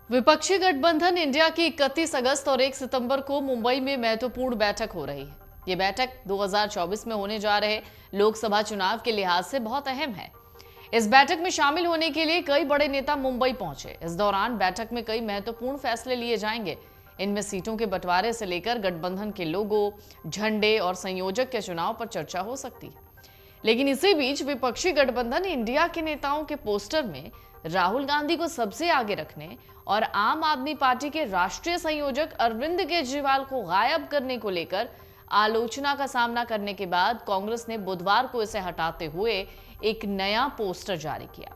विपक्षी गठबंधन इंडिया की 31 अगस्त और 1 सितंबर को मुंबई में महत्वपूर्ण बैठक हो रही है। ये बैठक 2024 में होने जा रहे लोकसभा चुनाव के लिहाज से बहुत अहम है। इस बैठक में शामिल होने के लिए कई बड़े नेता मुंबई पहुंचे। इस दौरान बैठक में कई महत्वपूर्ण फैसले लिए जाएंगे। इनमें सीटों के बंटवारे से लेकर गठबंधन के लोगों, झंडे और संयोजक के चुनाव पर चर्चा हो सकती है। लेकिन इसी बीच विपक्षी गठबंधन इंडिया के नेताओं के पोस्टर में राहुल गांधी को सबसे आगे रखने और आम आदमी पार्टी के राष्ट्रीय संयोजक अरविंद केजरीवाल को गायब करने को लेकर आलोचना का सामना करने के बाद कांग्रेस ने बुधवार को इसे हटाते हुए एक नया पोस्टर जारी किया,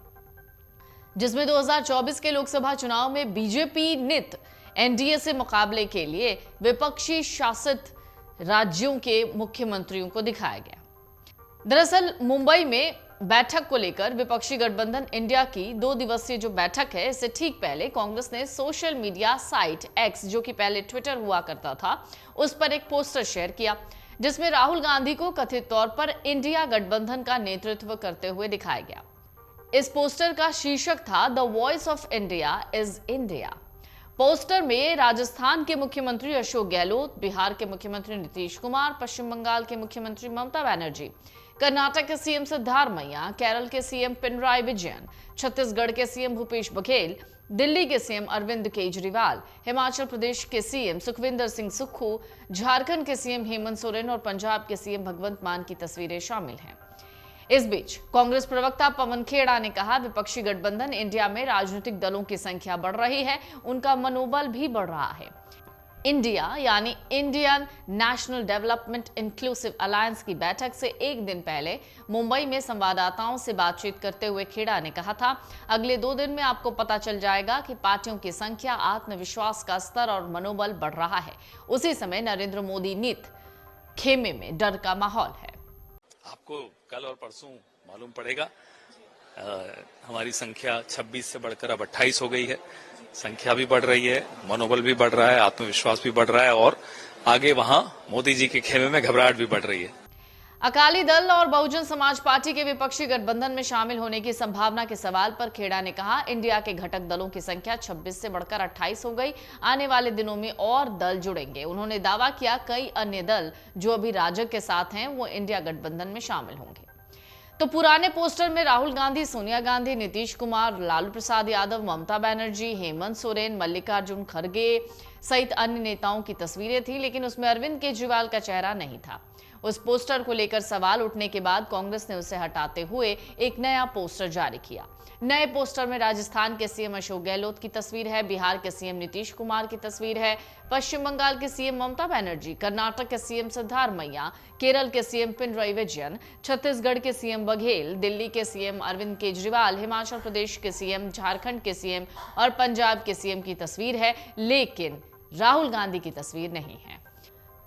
जिसमें 2024 के लोकसभा चुनाव में बीजेपी नित एनडीए से मुकाबले के लिए विपक्षी शासित राज्यों के मुख्यमंत्रियों को दिखाया गया। दरअसल मुंबई में बैठक को लेकर विपक्षी गठबंधन इंडिया की 2 दिवसीय जो बैठक है, इससे ठीक पहले कांग्रेस ने सोशल मीडिया साइट एक्स, जो कि पहले ट्विटर हुआ करता था, उस पर एक पोस्टर शेयर किया, जिसमें राहुल गांधी को कथित तौर पर इंडिया गठबंधन का नेतृत्व करते हुए दिखाया गया। इस पोस्टर का शीर्षक था the voice of India is India. Poster में राजस्थान के मुख्यमंत्री अशोक गहलोत, बिहार के मुख्यमंत्री नीतीश कुमार, पश्चिम बंगाल के मुख्यमंत्री ममता बनर्जी, कर्नाटक के सीएम सिद्धारमैया, केरल के सीएम पिनराई विजयन, छत्तीसगढ़ के सीएम भूपेश बघेल, दिल्ली के सीएम अरविंद केजरीवाल, हिमाचल प्रदेश के सीएम सुखविंदर सिंह सुक्खू, झारखंड के सीएम हेमंत सोरेन और पंजाब के सीएम भगवंत मान की तस्वीरें शामिल हैं। इस बीच कांग्रेस प्रवक्ता पवन खेड़ा ने कहा, विपक्षी गठबंधन इंडिया में राजनीतिक दलों की संख्या बढ़ रही है, उनका मनोबल भी बढ़ रहा है। इंडिया यानी Indian national development inclusive alliance की बैठक से एक दिन पहले मुंबई में संवाददाताओं से बातचीत करते हुए खेड़ा ने कहा था, अगले 2 दिन में आपको पता चल जाएगा कि पार्टियों की संख्या, आत्मविश्वास का स्तर और मनोबल बढ़ रहा है। उसी समय नरेंद्र मोदी नीत खेमे में डर का माहौल है। आपको कल और परसों मालूम पड़ेगा, हमारी संख्या 26 से बढ़कर अब 28 हो गई है। संख्या भी बढ़ रही है, मनोबल भी बढ़ रहा है, आत्मविश्वास भी बढ़ रहा है और आगे वहां मोदी जी के खेमे में घबराहट भी बढ़ रही है। अकाली दल और बहुजन समाज पार्टी के विपक्षी गठबंधन में शामिल होने की संभावना के सवाल पर खेड़ा ने कहा, इंडिया के घटक दलों की संख्या 26 से बढ़कर 28 हो गई। आने वाले दिनों में और दल जुड़ेंगे। उन्होंने दावा किया, कई अन्य दल जो अभी राजग के साथ हैं, वो इंडिया गठबंधन में शामिल होंगे। तो पुराने पोस्टर में राहुल गांधी, सोनिया गांधी, नीतीश कुमार, लालू प्रसाद यादव, ममता बनर्जी, हेमंत सोरेन, मल्लिकार्जुन खड़गे सहित अन्य नेताओं की तस्वीरें थी, लेकिन उसमें अरविंद केजरीवाल का चेहरा नहीं था। उस पोस्टर को लेकर सवाल उठने के बाद कांग्रेस ने उसे हटाते हुए एक नया पोस्टर जारी किया। नए पोस्टर में राजस्थान के सीएम अशोक गहलोत की तस्वीर है, बिहार के सीएम नीतीश कुमार की तस्वीर है, पश्चिम बंगाल के सीएम ममता बनर्जी, कर्नाटक के सीएम सिद्धारमैया, केरल के सीएम पिनराई विजयन, छत्तीसगढ़ के सीएम बघेल, दिल्ली के सीएम अरविंद केजरीवाल, हिमाचल प्रदेश के सीएम, झारखंड के सीएम और पंजाब के सीएम की तस्वीर है, लेकिन राहुल गांधी की तस्वीर नहीं है।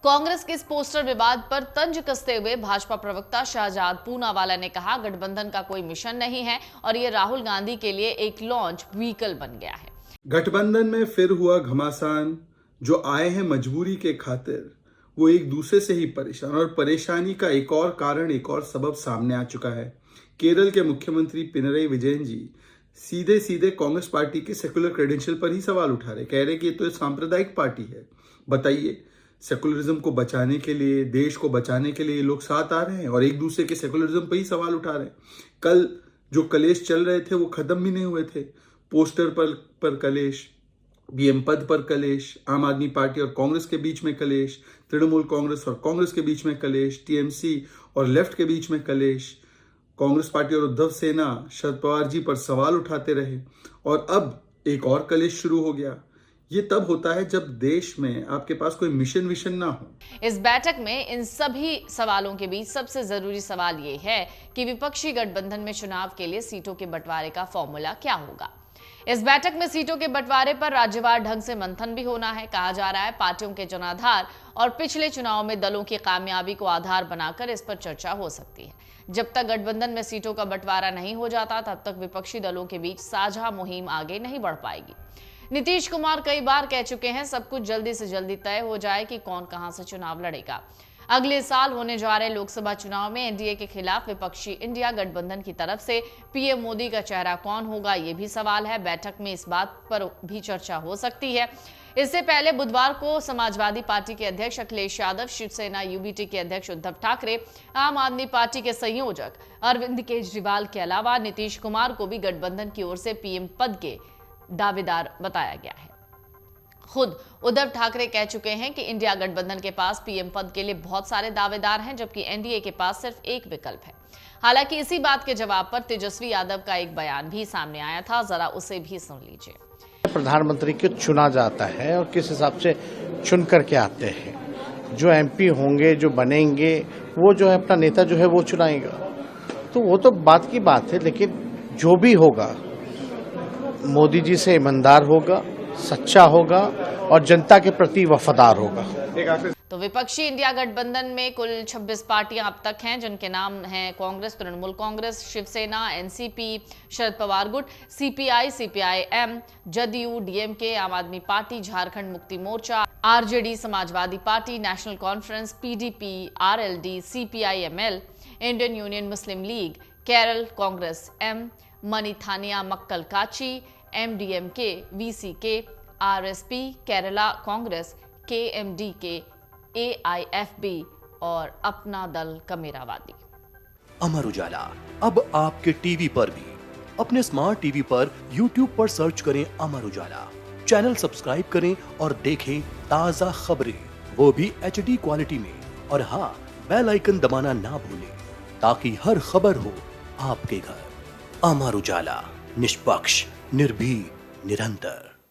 कांग्रेस के इस पोस्टर विवाद पर तंज कसते हुए भाजपा प्रवक्ता शाहजाद पूनावाला ने कहा, गठबंधन का कोई मिशन नहीं है और ये राहुल गांधी के लिए एक लॉन्च व्हीकल बन गया है। गठबंधन में फिर हुआ घमासान। जो आए हैं मजबूरी के खातिर, वो एक दूसरे से ही परेशान, और परेशानी का एक और कारण, एक और सबब सामने आ चुका है। केरल के मुख्यमंत्री पिनराई विजयन जी सीधे सीधे कांग्रेस पार्टी के सेकुलर क्रेडेंशियल पर ही सवाल उठा रहे, कह रहे कि ये तो सांप्रदायिक पार्टी है। बताइए, सेकुलरिज्म को बचाने के लिए, देश को बचाने के लिए लोग साथ आ रहे हैं और एक दूसरे के सेकुलरिज्म पर ही सवाल उठा रहे हैं। कल जो कलेश चल रहे थे वो खत्म भी नहीं हुए थे। पोस्टर पर कलेश, बीएम पद पर कलेश, आम आदमी पार्टी और कांग्रेस के बीच में कलेश, तृणमूल कांग्रेस और कांग्रेस के बीच में कलेश, टीएमसी और लेफ्ट के बीच में कलेश, कांग्रेस पार्टी और उद्धव सेना शरद पवार जी पर सवाल उठाते रहे और अब एक और कलेश शुरू हो गया। ये तब होता है जब देश में आपके पास कोई मिशन ना हो। इस बैठक में इन सभी सवालों के बीच सबसे जरूरी सवाल ये है कि विपक्षी गठबंधन में चुनाव के लिए सीटों के बंटवारे का फॉर्मूला क्या होगा। इस बैठक में सीटों के बंटवारे पर राज्यवार ढंग से मंथन भी होना है। कहा जा रहा है, पार्टियों के जनाधार और पिछले चुनाव में दलों की कामयाबी को आधार बनाकर इस पर चर्चा हो सकती है। जब तक गठबंधन में सीटों का बंटवारा नहीं हो जाता, तब तक विपक्षी दलों के बीच साझा मुहिम आगे नहीं बढ़ पाएगी। नीतीश कुमार कई बार कह चुके हैं, सब कुछ जल्दी से जल्दी तय हो जाए कि कौन कहां से चुनाव लड़ेगा। अगले साल होने जा रहे लोकसभा चुनाव में एनडीए के खिलाफ विपक्षी इंडिया गठबंधन की तरफ से पीएम मोदी का चेहरा कौन होगा, ये भी सवाल है। बैठक में इस बात पर भी चर्चा हो सकती है। इससे पहले बुधवार को समाजवादी पार्टी के अध्यक्ष अखिलेश यादव, शिवसेना यूबीटी के अध्यक्ष उद्धव ठाकरे, आम आदमी पार्टी के संयोजक अरविंद केजरीवाल के अलावा नीतीश कुमार को भी गठबंधन की ओर से पीएम पद के दावेदार बताया गया है। खुद उद्धव ठाकरे कह चुके हैं कि इंडिया गठबंधन के पास पीएम पद के लिए बहुत सारे दावेदार हैं, जबकि एनडीए के पास सिर्फ एक विकल्प है। हालांकि इसी बात के जवाब पर तेजस्वी यादव का एक बयान भी सामने आया था, जरा उसे भी सुन लीजिए। प्रधानमंत्री को चुना जाता है और किस हिसाब से चुन करके आते हैं। जो एमपी होंगे, जो बनेंगे, वो जो है अपना नेता जो है वो चुनाएगा। तो वो तो बात की बात है, लेकिन जो भी होगा मोदी जी से ईमानदार होगा, सच्चा होगा और जनता के प्रति वफादार होगा। तो विपक्षी इंडिया गठबंधन में कुल 26 पार्टियां अब तक हैं, जिनके नाम हैं कांग्रेस, तृणमूल कांग्रेस, शिवसेना, एनसीपी, शरद पवार गुट, सीपीआई, सीपीआईएम, जदयू, डीएमके, आम आदमी party, Jharkhand Mukti Morcha, RJD, Samajwadi party, National Conference, PDP, RLD, CPIML, Indian Union Muslim League, Kerala Congress M, Manithaneya Makkal Katchi, MDMK, VCK, RSP, Kerala Congress, KMDK, AIFB और अपना दल कमेरावादी। अमर उजाला अब आपके टीवी पर भी। अपने स्मार्ट टीवी पर यूट्यूब पर सर्च करें अमर उजाला, चैनल सब्सक्राइब करें और देखें ताजा खबरें, वो भी एचडी क्वालिटी में। और हाँ, बेल आइकन दबाना ना भूलें ताकि हर खबर हो आपके घर। अमर उजाला, निष्पक्ष, निर्भीक, निरंतर।